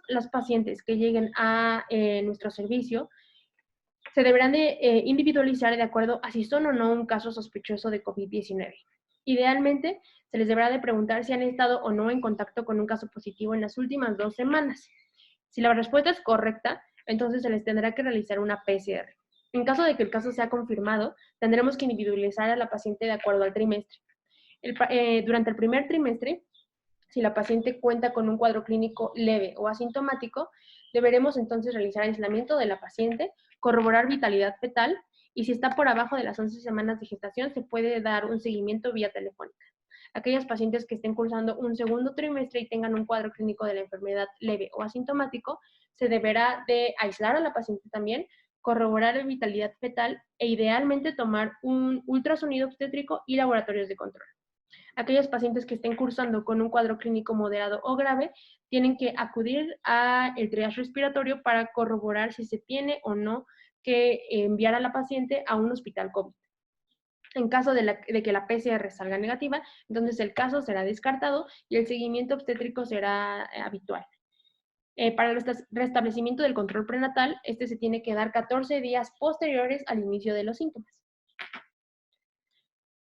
S2: las pacientes que lleguen a nuestro servicio se deberán de individualizar de acuerdo a si son o no un caso sospechoso de COVID-19. Idealmente, se les deberá de preguntar si han estado o no en contacto con un caso positivo en las últimas 2 semanas. Si la respuesta es correcta, entonces se les tendrá que realizar una PCR. En caso de que el caso sea confirmado, tendremos que individualizar a la paciente de acuerdo al trimestre. Durante el primer trimestre, si la paciente cuenta con un cuadro clínico leve o asintomático, deberemos entonces realizar aislamiento de la paciente, corroborar vitalidad fetal y si está por abajo de las 11 semanas de gestación, se puede dar un seguimiento vía telefónica. Aquellas pacientes que estén cursando un segundo trimestre y tengan un cuadro clínico de la enfermedad leve o asintomático, se deberá de aislar a la paciente también, corroborar la vitalidad fetal e idealmente tomar un ultrasonido obstétrico y laboratorios de control. Aquellos pacientes que estén cursando con un cuadro clínico moderado o grave tienen que acudir al triage respiratorio para corroborar si se tiene o no que enviar a la paciente a un hospital COVID. En caso de que la PCR salga negativa, entonces el caso será descartado y el seguimiento obstétrico será habitual. Para el restablecimiento del control prenatal, este se tiene que dar 14 días posteriores al inicio de los síntomas.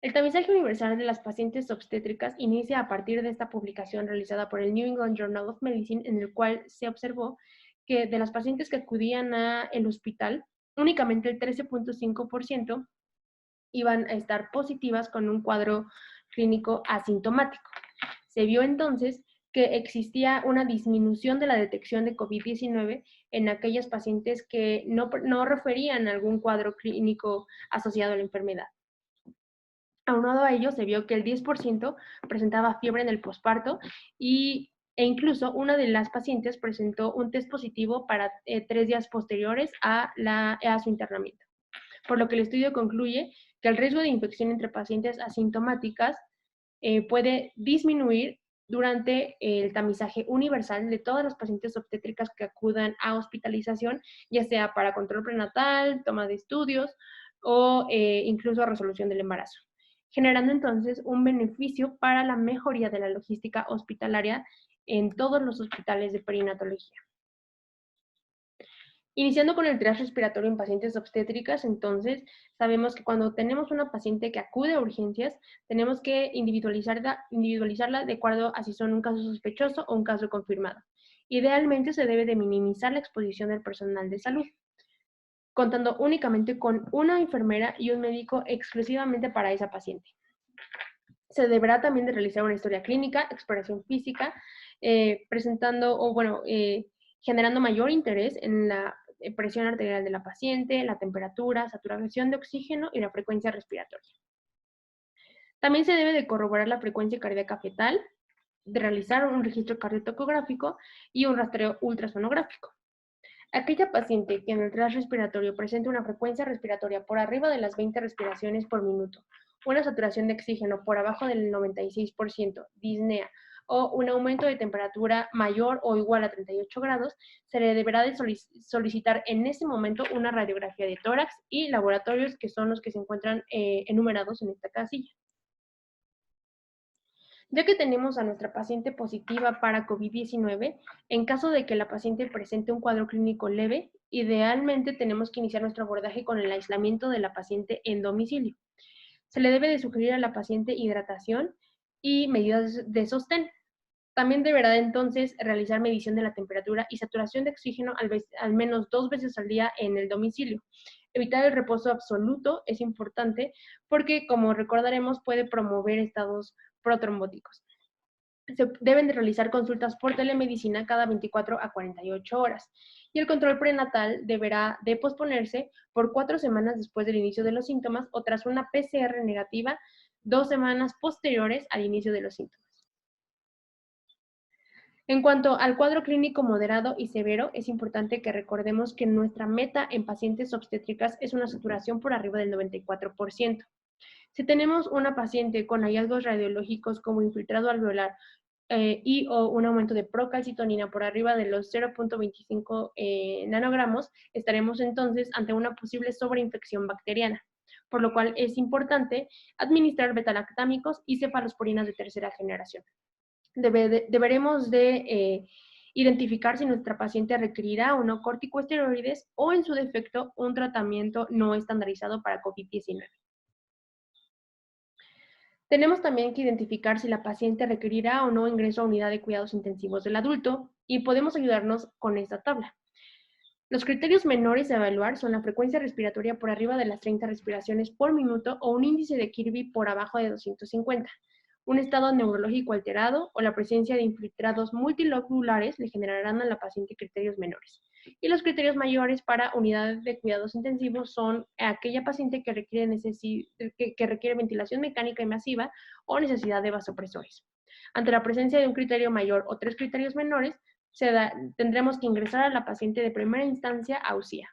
S2: El tamizaje universal de las pacientes obstétricas inicia a partir de esta publicación realizada por el New England Journal of Medicine, en el cual se observó que de las pacientes que acudían al hospital, únicamente el 13.5% iban a estar positivas con un cuadro clínico asintomático. Se vio entonces que existía una disminución de la detección de COVID-19 en aquellas pacientes que no referían a algún cuadro clínico asociado a la enfermedad. Aunado a ello, se vio que el 10% presentaba fiebre en el posparto e incluso una de las pacientes presentó un test positivo para 3 días posteriores a su internamiento. Por lo que el estudio concluye que el riesgo de infección entre pacientes asintomáticas puede disminuir durante el tamizaje universal de todas las pacientes obstétricas que acudan a hospitalización, ya sea para control prenatal, toma de estudios o incluso resolución del embarazo, generando entonces un beneficio para la mejoría de la logística hospitalaria en todos los hospitales de perinatología. Iniciando con el triage respiratorio en pacientes obstétricas, entonces sabemos que cuando tenemos una paciente que acude a urgencias, tenemos que individualizarla de acuerdo a si son un caso sospechoso o un caso confirmado. Idealmente se debe de minimizar la exposición del personal de salud, contando únicamente con una enfermera y un médico exclusivamente para esa paciente. Se deberá también de realizar una historia clínica, exploración física, generando mayor interés en la presión arterial de la paciente, la temperatura, saturación de oxígeno y la frecuencia respiratoria. También se debe de corroborar la frecuencia cardíaca fetal, de realizar un registro cardiotocográfico y un rastreo ultrasonográfico. Aquella paciente que en el triage respiratorio presente una frecuencia respiratoria por arriba de las 20 respiraciones por minuto, una saturación de oxígeno por abajo del 96%, disnea o un aumento de temperatura mayor o igual a 38 grados, se le deberá de solicitar en ese momento una radiografía de tórax y laboratorios que son los que se encuentran enumerados en esta casilla. Ya que tenemos a nuestra paciente positiva para COVID-19, en caso de que la paciente presente un cuadro clínico leve, idealmente tenemos que iniciar nuestro abordaje con el aislamiento de la paciente en domicilio. Se le debe de sugerir a la paciente hidratación y medidas de sostén. También deberá entonces realizar medición de la temperatura y saturación de oxígeno al menos 2 veces al día en el domicilio. Evitar el reposo absoluto es importante porque, como recordaremos, puede promover estados protrombóticos. Se deben de realizar consultas por telemedicina cada 24 a 48 horas y el control prenatal deberá de posponerse por 4 semanas después del inicio de los síntomas o tras una PCR negativa 2 semanas posteriores al inicio de los síntomas. En cuanto al cuadro clínico moderado y severo, es importante que recordemos que nuestra meta en pacientes obstétricas es una saturación por arriba del 94%. Si tenemos una paciente con hallazgos radiológicos como infiltrado alveolar y o un aumento de procalcitonina por arriba de los 0.25 nanogramos, estaremos entonces ante una posible sobreinfección bacteriana, por lo cual es importante administrar betalactámicos y cefalosporinas de tercera generación. Deberemos de identificar si nuestra paciente requerirá o no corticosteroides o, en su defecto, un tratamiento no estandarizado para COVID-19. Tenemos también que identificar si la paciente requerirá o no ingreso a unidad de cuidados intensivos del adulto y podemos ayudarnos con esta tabla. Los criterios menores a evaluar son la frecuencia respiratoria por arriba de las 30 respiraciones por minuto o un índice de Kirby por abajo de 250. Un estado neurológico alterado o la presencia de infiltrados multilobulares le generarán a la paciente criterios menores. Y los criterios mayores para unidades de cuidados intensivos son aquella paciente que requiere ventilación mecánica invasiva o necesidad de vasopresores. Ante la presencia de un criterio mayor o 3 criterios menores, tendremos que ingresar a la paciente de primera instancia a UCIA.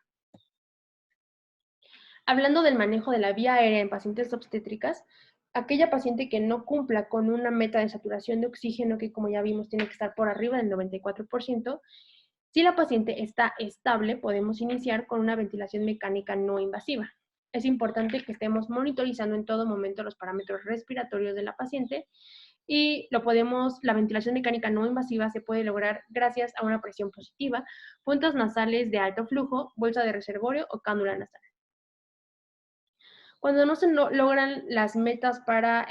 S2: Hablando del manejo de la vía aérea en pacientes obstétricas, aquella paciente que no cumpla con una meta de saturación de oxígeno, que como ya vimos tiene que estar por arriba del 94%, si la paciente está estable, podemos iniciar con una ventilación mecánica no invasiva. Es importante que estemos monitorizando en todo momento los parámetros respiratorios de la paciente y la ventilación mecánica no invasiva se puede lograr gracias a una presión positiva, puntas nasales de alto flujo, bolsa de reservorio o cánula nasal. Cuando no se logran las metas para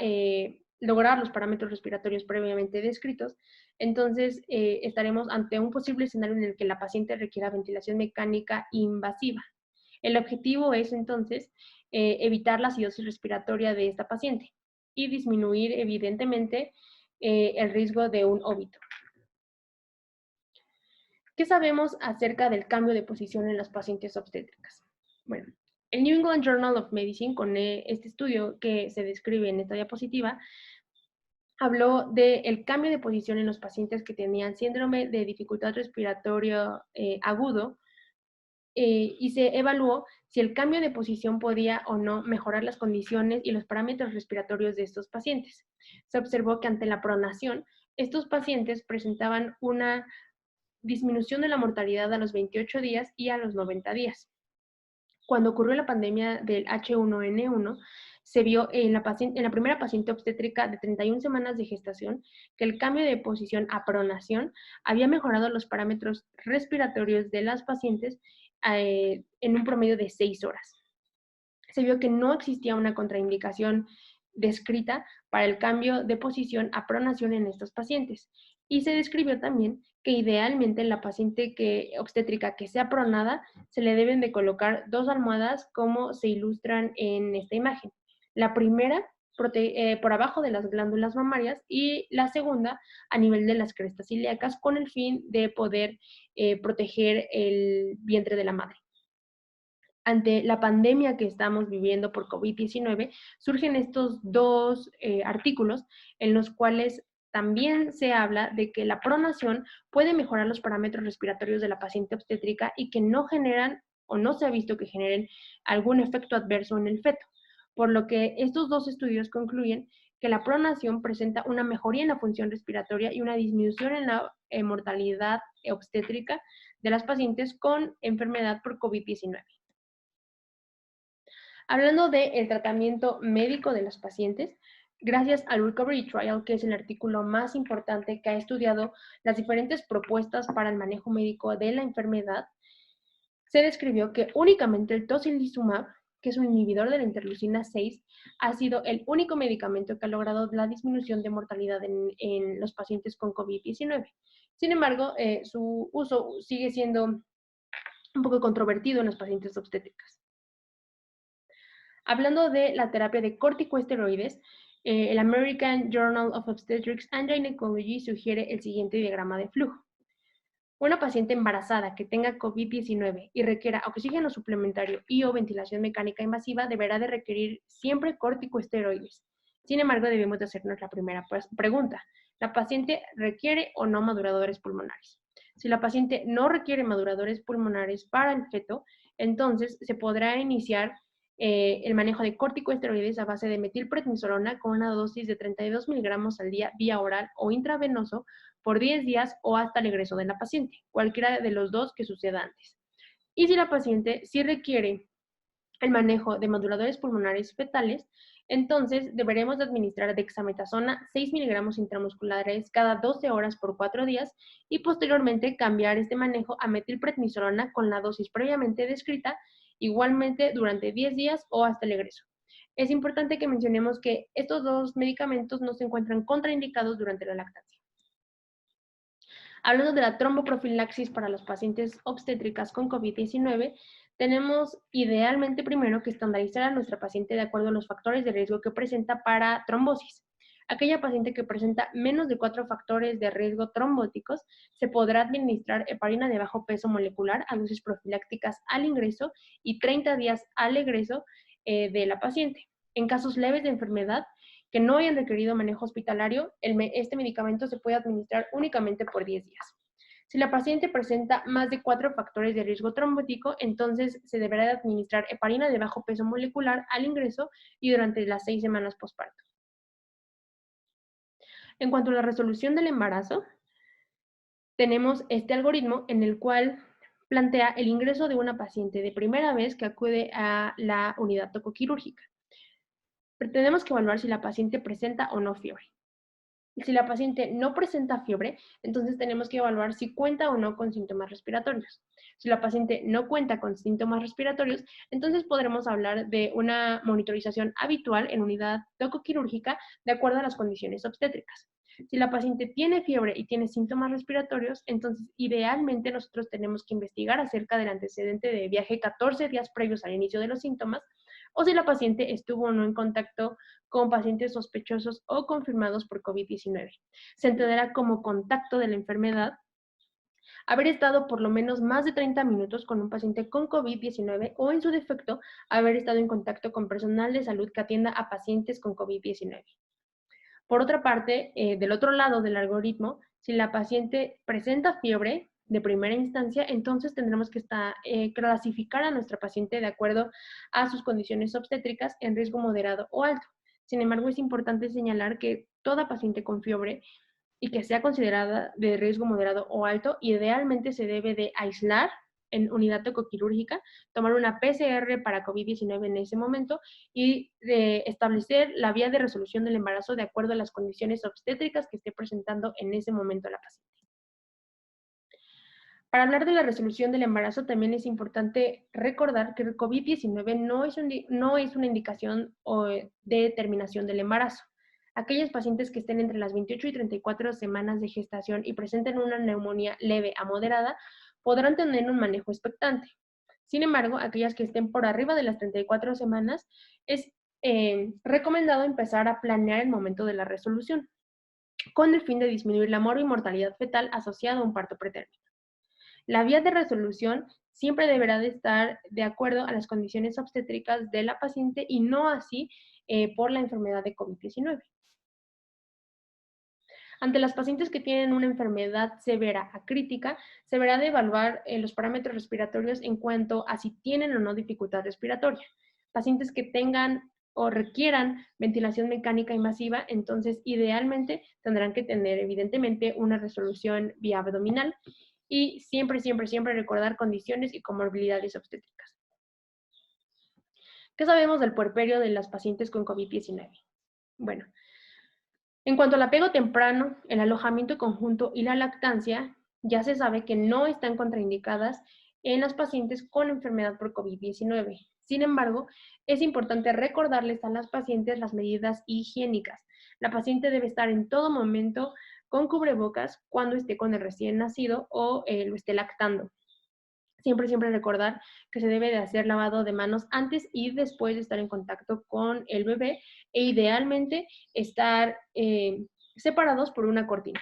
S2: lograr los parámetros respiratorios previamente descritos, entonces estaremos ante un posible escenario en el que la paciente requiera ventilación mecánica invasiva. El objetivo es entonces evitar la acidosis respiratoria de esta paciente y disminuir evidentemente el riesgo de un óbito. ¿Qué sabemos acerca del cambio de posición en las pacientes obstétricas? Bueno, el New England Journal of Medicine, con este estudio que se describe en esta diapositiva, habló del cambio de posición en los pacientes que tenían síndrome de dificultad respiratoria agudo y se evaluó si el cambio de posición podía o no mejorar las condiciones y los parámetros respiratorios de estos pacientes. Se observó que ante la pronación, estos pacientes presentaban una disminución de la mortalidad a los 28 días y a los 90 días. Cuando ocurrió la pandemia del H1N1, se vio en la primera paciente obstétrica de 31 semanas de gestación que el cambio de posición a pronación había mejorado los parámetros respiratorios de las pacientes en un promedio de 6 horas. Se vio que no existía una contraindicación descrita para el cambio de posición a pronación en estos pacientes. Y se describió también que idealmente en la paciente obstétrica que sea pronada se le deben de colocar 2 almohadas como se ilustran en esta imagen. La primera por abajo de las glándulas mamarias y la segunda a nivel de las crestas ilíacas con el fin de poder proteger el vientre de la madre. Ante la pandemia que estamos viviendo por COVID-19, surgen estos 2 artículos en los cuales también se habla de que la pronación puede mejorar los parámetros respiratorios de la paciente obstétrica y que no generan o no se ha visto que generen algún efecto adverso en el feto. por lo que estos dos estudios concluyen que la pronación presenta una mejoría en la función respiratoria y una disminución en la mortalidad obstétrica de las pacientes con enfermedad por COVID-19. Hablando del tratamiento médico de los pacientes, gracias al Recovery Trial, que es el artículo más importante que ha estudiado las diferentes propuestas para el manejo médico de la enfermedad, se describió que únicamente el tocilizumab, que es un inhibidor de la interleucina 6, ha sido el único medicamento que ha logrado la disminución de mortalidad en los pacientes con COVID-19. Sin embargo, su uso sigue siendo un poco controvertido en los pacientes obstétricas. Hablando de la terapia de corticosteroides, el American Journal of Obstetrics and Gynecology sugiere el siguiente diagrama de flujo. Una paciente embarazada que tenga COVID-19 y requiera oxígeno suplementario y o ventilación mecánica invasiva deberá de requerir siempre corticosteroides. Sin embargo, debemos de hacernos la primera pregunta. ¿La paciente requiere o no maduradores pulmonares? Si la paciente no requiere maduradores pulmonares para el feto, entonces se podrá iniciar el manejo de corticosteroides a base de metilprednisolona con una dosis de 32 miligramos al día vía oral o intravenoso por 10 días o hasta el egreso de la paciente, cualquiera de los dos que suceda antes. Y si la paciente sí requiere el manejo de moduladores pulmonares fetales, entonces deberemos administrar dexametasona 6 miligramos intramusculares cada 12 horas por 4 días y posteriormente cambiar este manejo a metilprednisolona con la dosis previamente descrita, igualmente durante 10 días o hasta el egreso. Es importante que mencionemos que estos dos medicamentos no se encuentran contraindicados durante la lactancia. Hablando de la tromboprofilaxis para los pacientes obstétricas con COVID-19, tenemos idealmente primero que estandarizar a nuestra paciente de acuerdo a los factores de riesgo que presenta para trombosis. Aquella paciente que presenta menos de 4 factores de riesgo trombóticos se podrá administrar heparina de bajo peso molecular a dosis profilácticas al ingreso y 30 días al egreso de la paciente. En casos leves de enfermedad, que no hayan requerido manejo hospitalario, este medicamento se puede administrar únicamente por 10 días. Si la paciente presenta más de 4 factores de riesgo trombótico, entonces se deberá de administrar heparina de bajo peso molecular al ingreso y durante las 6 semanas posparto. En cuanto a la resolución del embarazo, tenemos este algoritmo en el cual plantea el ingreso de una paciente de primera vez que acude a la unidad tocoquirúrgica. Tenemos que evaluar si la paciente presenta o no fiebre. Si la paciente no presenta fiebre, entonces tenemos que evaluar si cuenta o no con síntomas respiratorios. Si la paciente no cuenta con síntomas respiratorios, entonces podremos hablar de una monitorización habitual en unidad tocoquirúrgica de acuerdo a las condiciones obstétricas. Si la paciente tiene fiebre y tiene síntomas respiratorios, entonces idealmente nosotros tenemos que investigar acerca del antecedente de viaje 14 días previos al inicio de los síntomas, o si la paciente estuvo o no en contacto con pacientes sospechosos o confirmados por COVID-19. Se entenderá como contacto de la enfermedad haber estado por lo menos más de 30 minutos con un paciente con COVID-19 o, en su defecto, haber estado en contacto con personal de salud que atienda a pacientes con COVID-19. Por otra parte, del otro lado del algoritmo, si la paciente presenta fiebre de primera instancia, entonces tendremos que clasificar a nuestra paciente de acuerdo a sus condiciones obstétricas en riesgo moderado o alto. Sin embargo, es importante señalar que toda paciente con fiebre y que sea considerada de riesgo moderado o alto, idealmente se debe de aislar en unidad tocoquirúrgica, tomar una PCR para COVID-19 en ese momento y establecer la vía de resolución del embarazo de acuerdo a las condiciones obstétricas que esté presentando en ese momento la paciente. Para hablar de la resolución del embarazo, también es importante recordar que el COVID-19 no es una indicación de terminación del embarazo. Aquellos pacientes que estén entre las 28 y 34 semanas de gestación y presenten una neumonía leve a moderada podrán tener un manejo expectante. Sin embargo, aquellas que estén por arriba de las 34 semanas, es recomendado empezar a planear el momento de la resolución, con el fin de disminuir la mortalidad fetal asociada a un parto pretérmino. La vía de resolución siempre deberá de estar de acuerdo a las condiciones obstétricas de la paciente y no así por la enfermedad de COVID-19. Ante las pacientes que tienen una enfermedad severa a crítica, se deberá de evaluar los parámetros respiratorios en cuanto a si tienen o no dificultad respiratoria. Pacientes que tengan o requieran ventilación mecánica invasiva, entonces idealmente tendrán que tener evidentemente una resolución vía abdominal y siempre, siempre, siempre recordar condiciones y comorbilidades obstétricas. ¿Qué sabemos del puerperio de las pacientes con COVID-19? Bueno, en cuanto al apego temprano, el alojamiento conjunto y la lactancia, ya se sabe que no están contraindicadas en las pacientes con enfermedad por COVID-19. Sin embargo, es importante recordarles a las pacientes las medidas higiénicas. La paciente debe estar en todo momento con cubrebocas cuando esté con el recién nacido o lo esté lactando. Siempre, siempre recordar que se debe de hacer lavado de manos antes y después de estar en contacto con el bebé e idealmente estar separados por una cortina.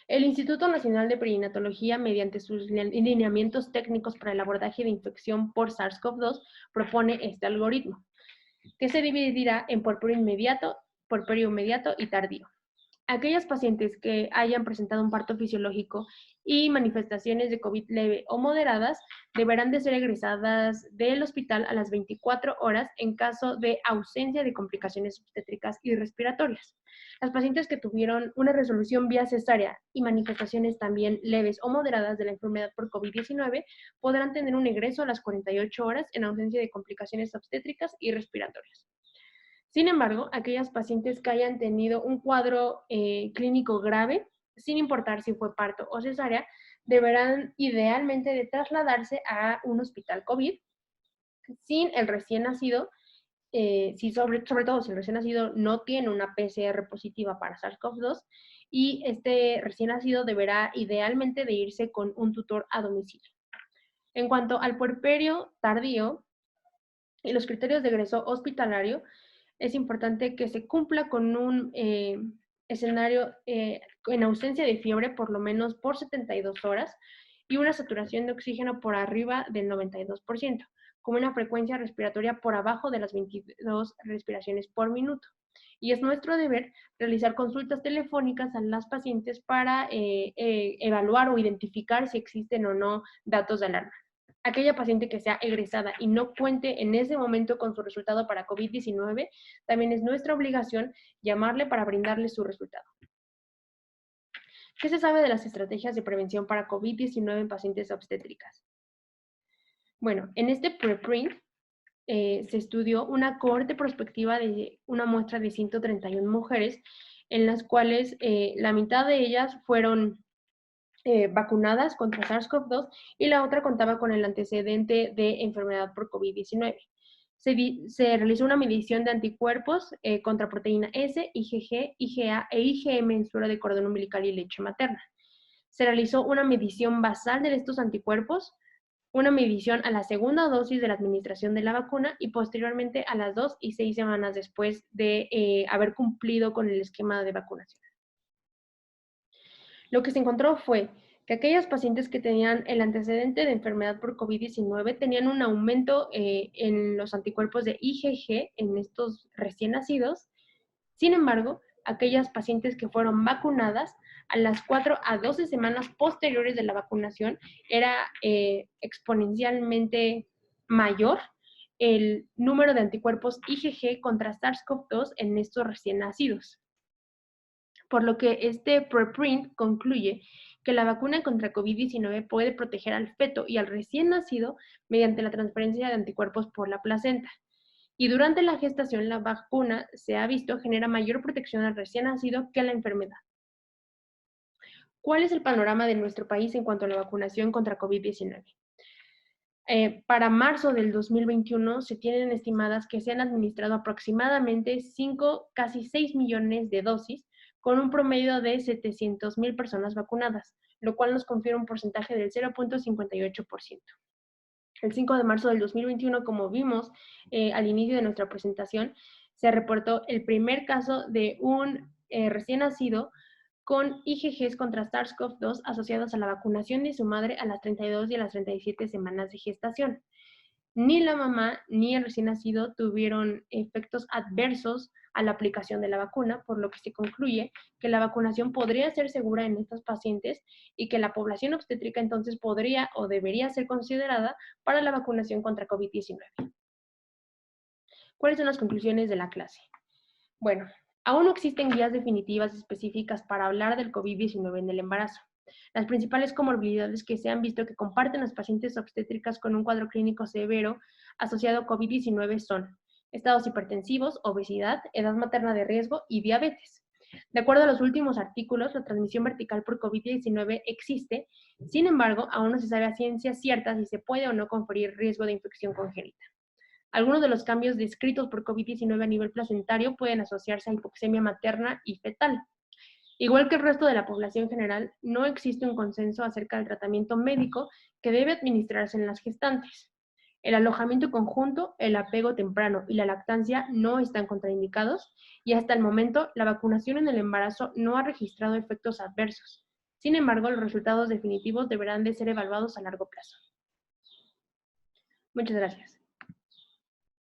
S2: El Instituto Nacional de Perinatología, mediante sus lineamientos técnicos para el abordaje de infección por SARS-CoV-2, propone este algoritmo, que se dividirá en puerperio inmediato y tardío. Aquellas pacientes que hayan presentado un parto fisiológico y manifestaciones de COVID leve o moderadas deberán de ser egresadas del hospital a las 24 horas en caso de ausencia de complicaciones obstétricas y respiratorias. Las pacientes que tuvieron una resolución vía cesárea y manifestaciones también leves o moderadas de la enfermedad por COVID-19 podrán tener un egreso a las 48 horas en ausencia de complicaciones obstétricas y respiratorias. Sin embargo, aquellas pacientes que hayan tenido un cuadro clínico grave, sin importar si fue parto o cesárea, deberán idealmente de trasladarse a un hospital COVID sin el recién nacido, sobre todo si el recién nacido no tiene una PCR positiva para SARS-CoV-2 y este recién nacido deberá idealmente de irse con un tutor a domicilio. En cuanto al puerperio tardío y los criterios de egreso hospitalario, es importante que se cumpla con un escenario en ausencia de fiebre por lo menos por 72 horas y una saturación de oxígeno por arriba del 92%, con una frecuencia respiratoria por abajo de las 22 respiraciones por minuto. Y es nuestro deber realizar consultas telefónicas a las pacientes para evaluar o identificar si existen o no datos de alarma. Aquella paciente que sea egresada y no cuente en ese momento con su resultado para COVID-19, también es nuestra obligación llamarle para brindarle su resultado. ¿Qué se sabe de las estrategias de prevención para COVID-19 en pacientes obstétricas? Bueno, en este preprint se estudió una cohorte prospectiva de una muestra de 131 mujeres, en las cuales la mitad de ellas fueron vacunadas contra SARS-CoV-2 y la otra contaba con el antecedente de enfermedad por COVID-19. Se realizó una medición de anticuerpos contra proteína S, IgG, IgA e IgM en suero de cordón umbilical y leche materna. Se realizó una medición basal de estos anticuerpos, una medición a la segunda dosis de la administración de la vacuna y posteriormente a las 2 y 6 semanas después de haber cumplido con el esquema de vacunación. Lo que se encontró fue que aquellas pacientes que tenían el antecedente de enfermedad por COVID-19 tenían un aumento en los anticuerpos de IgG en estos recién nacidos. Sin embargo, aquellas pacientes que fueron vacunadas a las 4 a 12 semanas posteriores de la vacunación era exponencialmente mayor el número de anticuerpos IgG contra SARS-CoV-2 en estos recién nacidos. Por lo que este preprint concluye que la vacuna contra COVID-19 puede proteger al feto y al recién nacido mediante la transferencia de anticuerpos por la placenta. Y durante la gestación, la vacuna se ha visto genera mayor protección al recién nacido que a la enfermedad. ¿Cuál es el panorama de nuestro país en cuanto a la vacunación contra COVID-19? Para marzo del 2021 se tienen estimadas que se han administrado aproximadamente 5, casi 6 millones de dosis, con un promedio de 700,000 personas vacunadas, lo cual nos confiere un porcentaje del 0.58%. El 5 de marzo del 2021, como vimos al inicio de nuestra presentación, se reportó el primer caso de un recién nacido con IgGs contra SARS-CoV-2 asociados a la vacunación de su madre a las 32 y a las 37 semanas de gestación. Ni la mamá ni el recién nacido tuvieron efectos adversos a la aplicación de la vacuna, por lo que se concluye que la vacunación podría ser segura en estas pacientes y que la población obstétrica entonces podría o debería ser considerada para la vacunación contra COVID-19. ¿Cuáles son las conclusiones de la clase? Bueno, aún no existen guías definitivas específicas para hablar del COVID-19 en el embarazo. Las principales comorbilidades que se han visto que comparten las pacientes obstétricas con un cuadro clínico severo asociado a COVID-19 son estados hipertensivos, obesidad, edad materna de riesgo y diabetes. De acuerdo a los últimos artículos, la transmisión vertical por COVID-19 existe, sin embargo, aún no se sabe a ciencia cierta si se puede o no conferir riesgo de infección congénita. Algunos de los cambios descritos por COVID-19 a nivel placentario pueden asociarse a hipoxemia materna y fetal. Igual que el resto de la población general, no existe un consenso acerca del tratamiento médico que debe administrarse en las gestantes. El alojamiento conjunto, el apego temprano y la lactancia no están contraindicados y hasta el momento la vacunación en el embarazo no ha registrado efectos adversos. Sin embargo, los resultados definitivos deberán de ser evaluados a largo plazo. Muchas gracias.